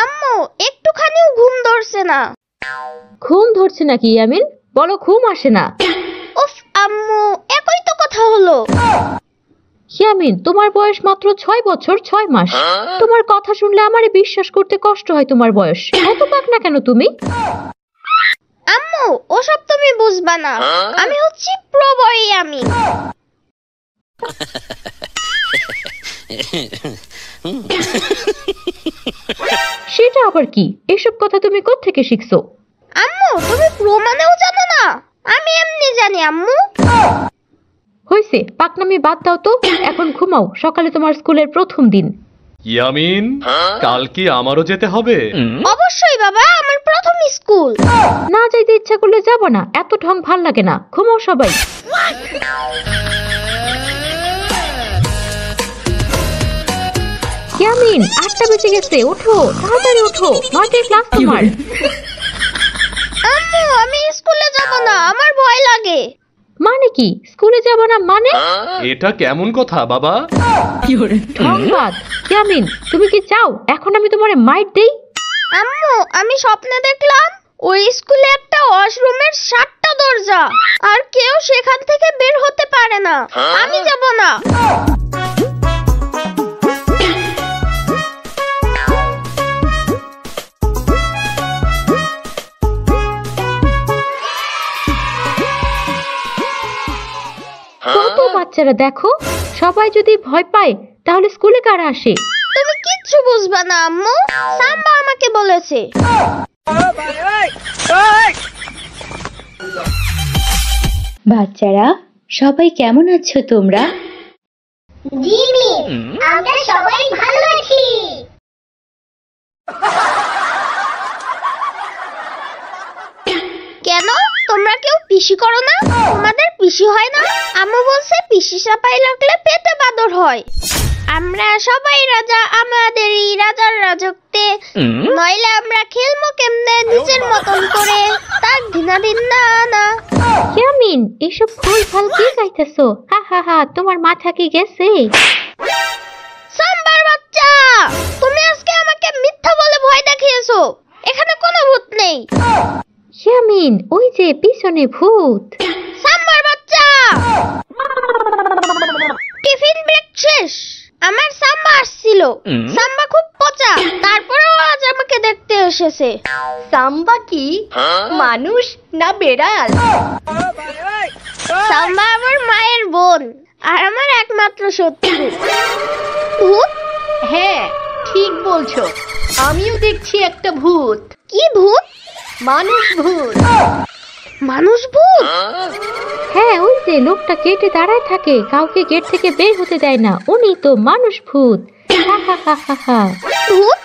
আম্মু একটুখানিও ঘুম ধরছে না। ঘুম ধরছে নাকি ইয়ামিন? বলো ঘুম আসে না। উফ আম্মু, একই তো কথা হলো। ইয়ামিন, তোমার বয়স মাত্র 6 বছর 6 মাস। তোমার কথা শুনলে আমারে বিশ্বাস করতে কষ্ট হয় তোমার বয়স। এত পাকনা কেন তুমি? আম্মু ওসব তুমি বুঝবা না, আমি হচ্ছি প্রবয় ইয়ামিন। সেটা আবার কি? এসব কথা তুমি কোত্থেকে শিখছো? আম্মু তুমি প্রো মানেও জানো না? আমি এমনি জানি আম্মু। হইছে, পাকনামি বাদ দাও তো, এখন ঘুমাও, সকালে তোমার স্কুলের প্রথম দিন। ইয়ামিন, কাল কি আমারও যেতে হবে? অবশ্যই বাবা, আমার প্রথম স্কুল। না যাইতে ইচ্ছা করলে যাব না, এত ঢং ভাল লাগে না। ঘুমাও সবাই। ইয়ামিন, 8টা বেজে গেছে, ওঠো তাড়াতাড়ি ওঠো, 9টায় ক্লাস তোমার। আম্মু আমি স্কুলে যাব না, আমার ভয় লাগে। মানে কি স্কুলে যাব না মানে? এটা কেমন কথা বাবা? ঢংবাদ। ইয়ামিন, তুমি কি চাও এখন আমি তোমারে মাইট দেই? আম্মু আমি স্বপ্নে দেখলাম ওই স্কুলে একটা ওয়াশরুমের 7টা দরজা, আর কেউ সেখান থেকে বের হতে পারে না। আমি যাব না। কত বাচ্চারা দেখো, সবাই যদি ভয় পায় তাহলে স্কুলে কারা আসে? তুমি কিচ্ছু বুঝবা না আম্মু, সাম্বা আমাকে বলেছে। বাচ্চারা সবাই কেমন আছো তোমরা? জি মিস, আমরা সবাই ভালো আছি। কেন তোমরা কেউ পিসি করো না? তোমাদের পিসি হয় না? আম্মু বলছে পিসি চাপাই রাখলে পেটে বাদর হয়। আমরা সবাই রাজা আমাদের এই রাজার রাজত্বে, নইলে আমরা খেলবো কেমনে নিজের মতন করে? তার দিনাদিন না না। ইয়ামিন, এসব ভুল ভাল কি গাইতেছো? হা হা হা, তোমার মাথা কি গেছে? সাম্বার বাচ্চা, তুমি আজকে আমাকে মিথ্যা বলে ভয় দেখিয়েছো। এখানে কোনো ভূত নেই। ইয়ামিন, ওই যে পিছনে ভূত। সাম্বার বাচ্চা, টিফিন ব্রেক শেষ, আমার সাম্বা আসছিল। সাম্বা খুব পচা, তারপরেও আজ আমাকে দেখতে এসেছে। সাম্বা কি মানুষ না বেড়াল? সাম্বা আমার মায়ের বোন আর আমার একমাত্র শত্রু। ভূত? হ্যাঁ ঠিক বলছো, আমিও দেখছি একটা ভূত। কি ভূত? মানুষ ভূত। মানুষ ভূত? হ্যাঁ, ওই যে লোকটা গেটে দাঁড়ায় থাকে, কাউকে গেট থেকে বের হতে দেয় না, উনি তো মানুষ ভূত। হা হা হা হা হা। ভূত?